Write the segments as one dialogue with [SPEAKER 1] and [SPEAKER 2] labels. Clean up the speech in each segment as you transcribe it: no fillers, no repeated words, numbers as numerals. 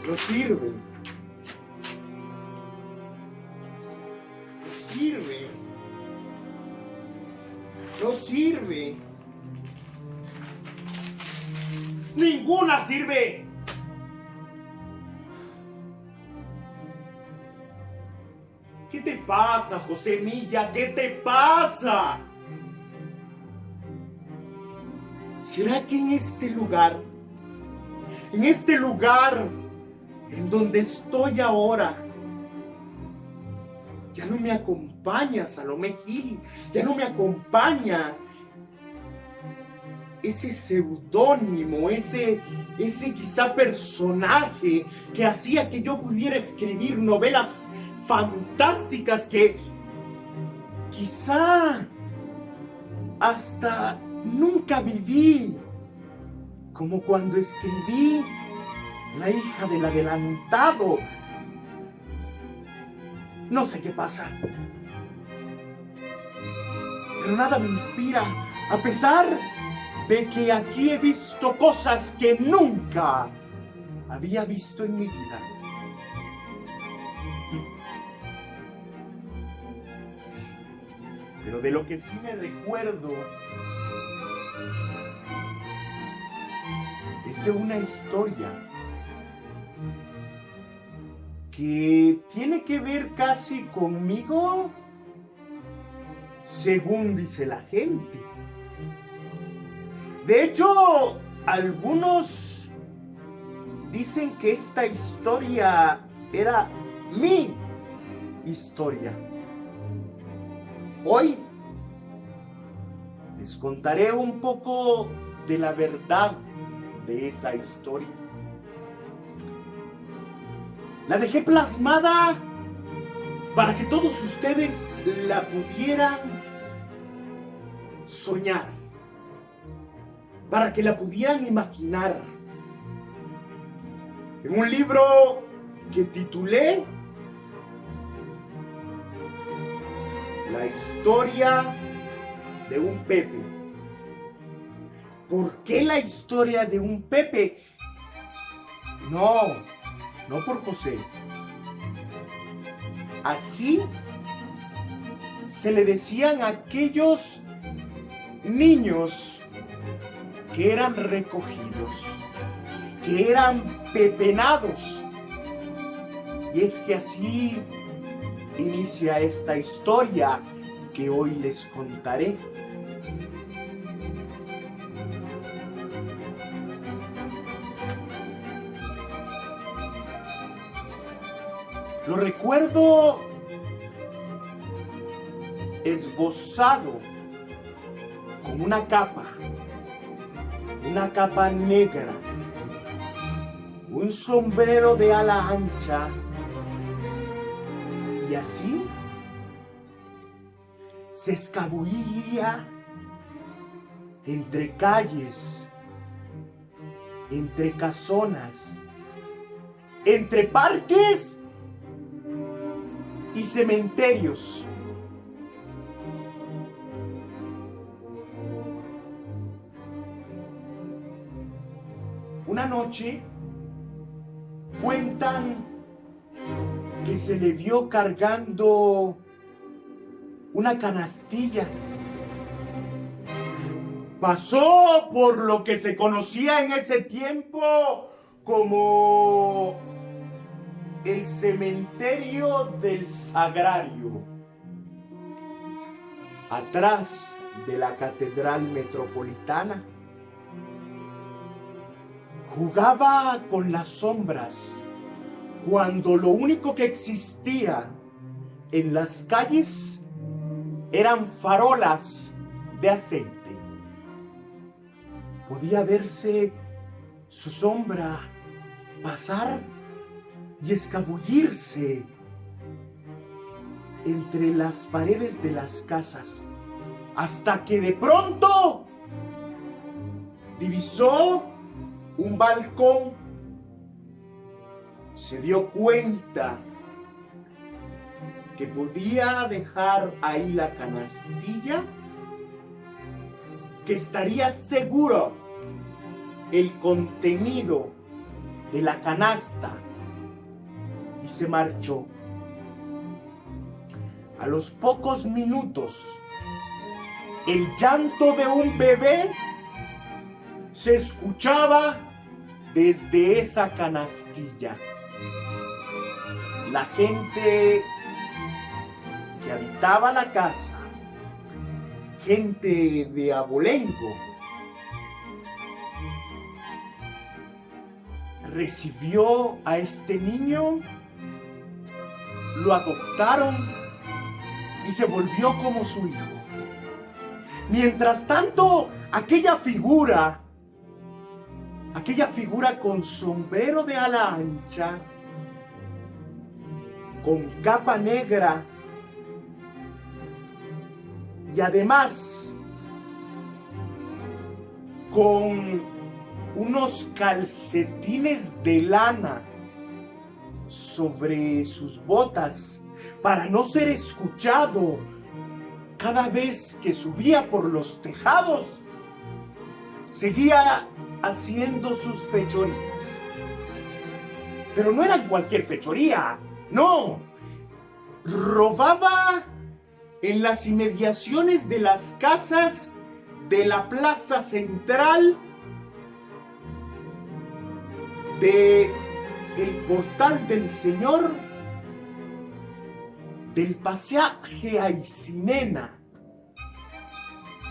[SPEAKER 1] No sirve. No sirve. No sirve. Ninguna sirve. ¿Qué te pasa, José Milla? ¿Qué te pasa? ¿Será que en este lugar en donde estoy ahora, ya no me acompaña Salomé Gil, ya no me acompaña ese seudónimo, ese quizá personaje que hacía que yo pudiera escribir novelas fantásticas que quizá hasta nunca viví, como cuando escribí La hija del adelantado? No sé qué pasa, pero nada me inspira, a pesar de que aquí he visto cosas que nunca había visto en mi vida. Pero de lo que sí me recuerdo es de una historia que tiene que ver casi conmigo, según dice la gente. De hecho, algunos dicen que esta historia era mi historia. Hoy les contaré un poco de la verdad de esa historia. La dejé plasmada para que todos ustedes la pudieran soñar, para que la pudieran imaginar. En un libro que titulé La historia de un Pepe. ¿Por qué la historia de un Pepe? No por José. Así se le decían a aquellos niños que eran recogidos, que eran pepenados. Y es que así inicia esta historia que hoy les contaré. Lo recuerdo esbozado con una capa negra, un sombrero de ala ancha, y así se escabullía entre calles, entre casonas, entre parques y cementerios. Una noche cuentan que se le vio cargando una canastilla. Pasó por lo que se conocía en ese tiempo como el cementerio del Sagrario, atrás de la Catedral Metropolitana. Jugaba con las sombras cuando lo único que existía en las calles eran farolas de aceite. Podía verse su sombra pasar y escabullirse entre las paredes de las casas, hasta que de pronto divisó un balcón. Se dio cuenta que podía dejar ahí la canastilla, que estaría seguro el contenido de la canasta y se marchó. A los pocos minutos, el llanto de un bebé se escuchaba desde esa canastilla. La gente que habitaba la casa, gente de Abolengo, recibió a este niño, lo adoptaron y se volvió como su hijo. Mientras tanto, aquella figura con sombrero de ala ancha, con capa negra y además con unos calcetines de lana sobre sus botas para no ser escuchado cada vez que subía por los tejados, seguía haciendo sus fechorías. Pero no eran cualquier fechoría, no. Robaba en las inmediaciones de las casas de la plaza central, de el portal del Señor, del pasaje Aycinena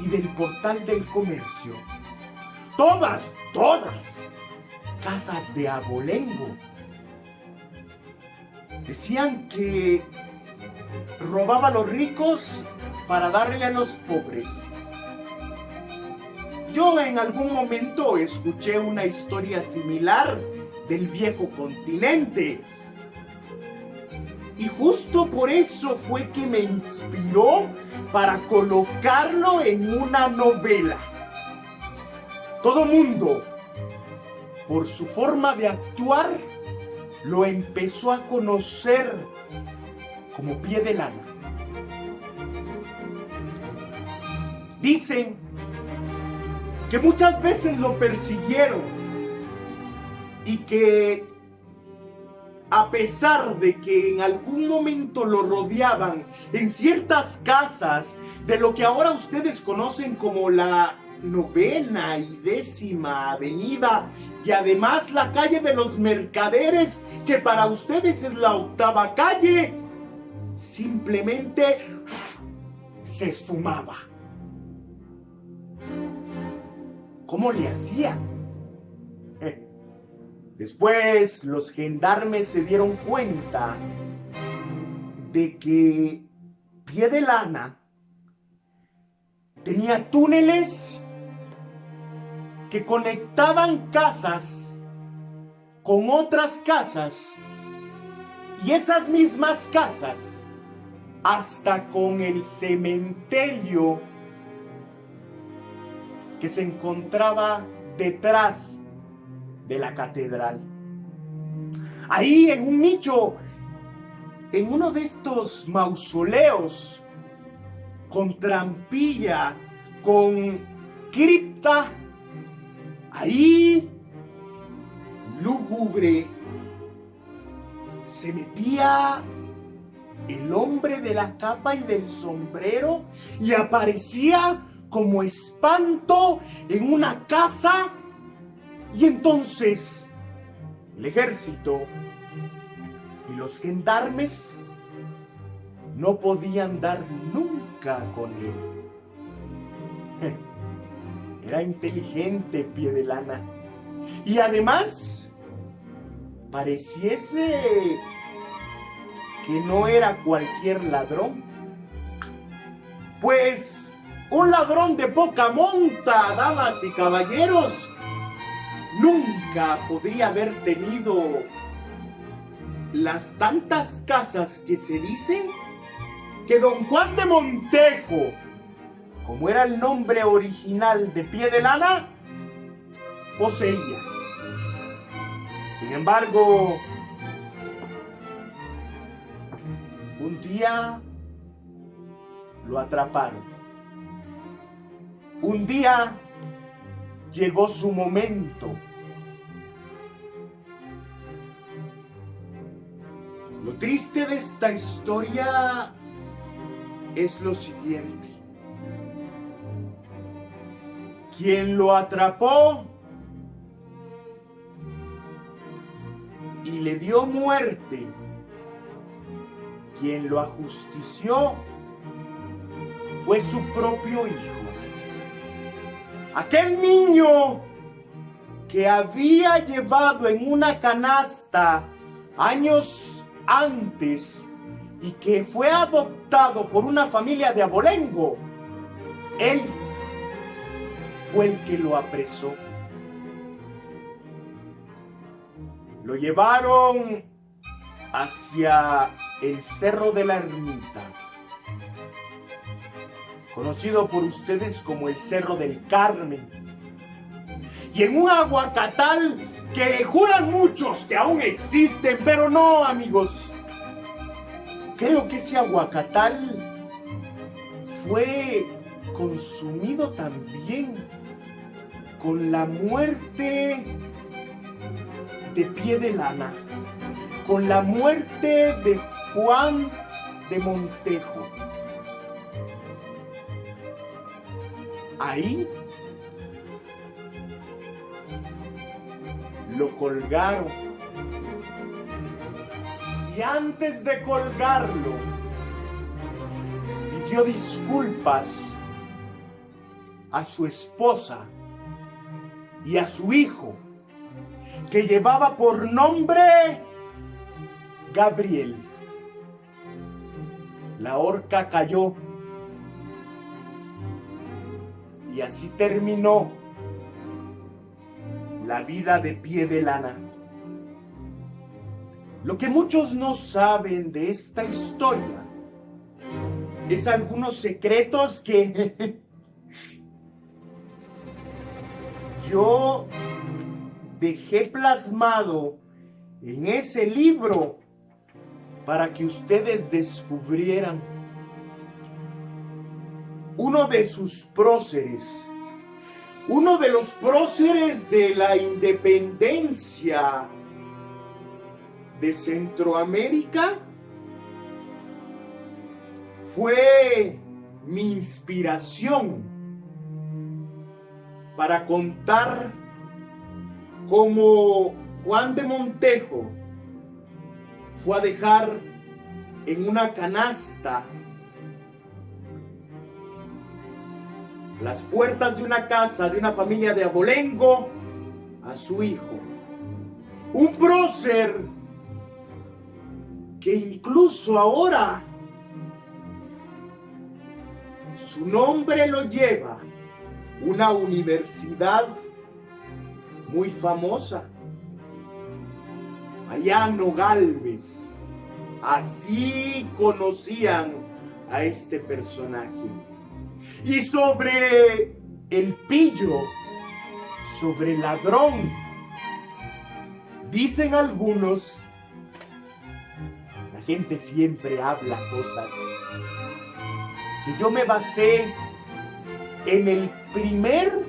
[SPEAKER 1] y del portal del comercio. Todas casas de Abolengo. Decían que robaba a los ricos para darle a los pobres. Yo en algún momento escuché una historia similar del viejo continente. Y justo por eso fue que me inspiró para colocarlo en una novela. Todo mundo, por su forma de actuar, lo empezó a conocer como Pie de Lana. Dicen que muchas veces lo persiguieron y que a pesar de que en algún momento lo rodeaban en ciertas casas de lo que ahora ustedes conocen como la 9ª y 10ª Avenida y además la calle de los Mercaderes, que para ustedes es la 8ª calle, simplemente se esfumaba. ¿Cómo le hacía? Después los gendarmes se dieron cuenta de que Pie de Lana tenía túneles que conectaban casas con otras casas y esas mismas casas hasta con el cementerio que se encontraba detrás de la catedral. Ahí en un nicho, en uno de estos mausoleos, con trampilla, con cripta, ahí, lúgubre, se metía el hombre de la capa y del sombrero y aparecía como espanto en una casa. Y entonces el ejército y los gendarmes no podían dar nunca con él. Era inteligente Pie de Lana. Y además, pareciese que no era cualquier ladrón. Pues un ladrón de poca monta, damas y caballeros, nunca podría haber tenido las tantas casas que se dicen que don Juan de Montejo, como era el nombre original de Pie de Lana, poseía. Sin embargo, un día lo atraparon. Un día llegó su momento. Lo triste de esta historia es lo siguiente. Quien lo atrapó y le dio muerte, quien lo ajustició, fue su propio hijo. Aquel niño que había llevado en una canasta años antes y que fue adoptado por una familia de abolengo, él fue el que lo apresó. Lo llevaron hacia el Cerro de la Ermita, conocido por ustedes como el Cerro del Carmen, y en un aguacatal que juran muchos que aún existen, pero no, amigos. Creo que ese aguacatal fue consumido también con la muerte de Pie de Lana, con la muerte de Juan de Montejo. Ahí lo colgaron. Y antes de colgarlo, pidió disculpas a su esposa y a su hijo, que llevaba por nombre Gabriel. La horca cayó y así terminó la vida de Pie de Lana. Lo que muchos no saben de esta historia es algunos secretos que yo dejé plasmado en ese libro para que ustedes descubrieran. Uno de sus próceres, uno de los próceres de la independencia de Centroamérica, fue mi inspiración para contar cómo Juan de Montejo fue a dejar en una canasta las puertas de una casa de una familia de abolengo a su hijo. Un prócer que incluso ahora su nombre lo lleva una universidad muy famosa, Mariano Gálvez. Así conocían a este personaje. Y sobre el pillo, sobre el ladrón, dicen algunos, la gente siempre habla cosas, que yo me basé en el primer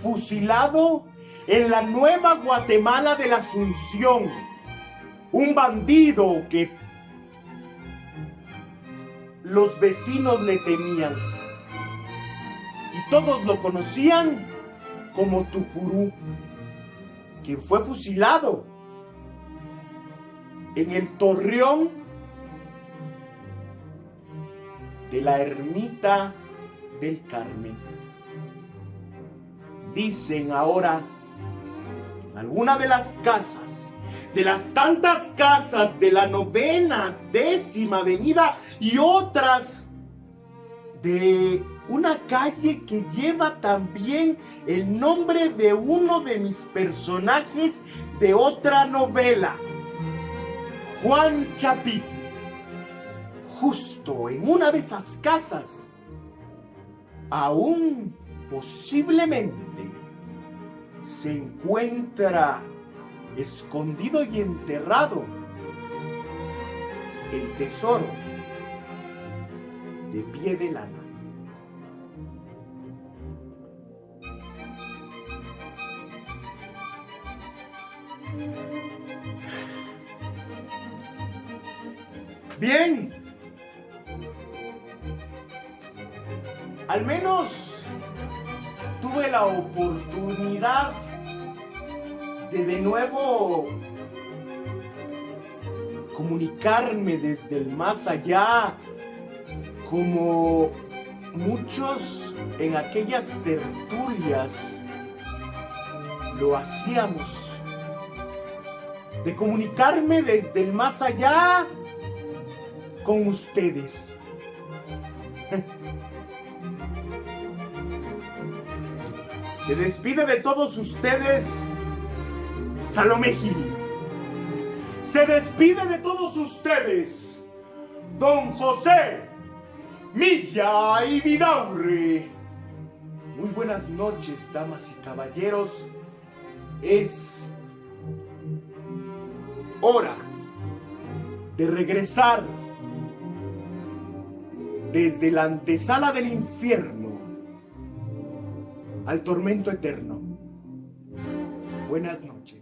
[SPEAKER 1] fusilado en la Nueva Guatemala de la Asunción, un bandido que los vecinos le temían y todos lo conocían como Tucurú, quien fue fusilado en el torreón de la Ermita del Carmen. Dicen ahora alguna de las casas, de las tantas casas de la 9ª, 10ª avenida y otras de una calle que lleva también el nombre de uno de mis personajes de otra novela, Juan Chapí. Justo en una de esas casas, aún posiblemente se encuentra escondido y enterrado el tesoro de Pie de Lana. Bien. Al menos tuve la oportunidad de nuevo comunicarme desde el más allá, como muchos en aquellas tertulias lo hacíamos, de comunicarme desde el más allá con ustedes. Se despide de todos ustedes Salomé Gil. Se despide de todos ustedes don José Milla y Vidaurre. Muy buenas noches, damas y caballeros. Es hora de regresar desde la antesala del infierno al tormento eterno. Buenas noches.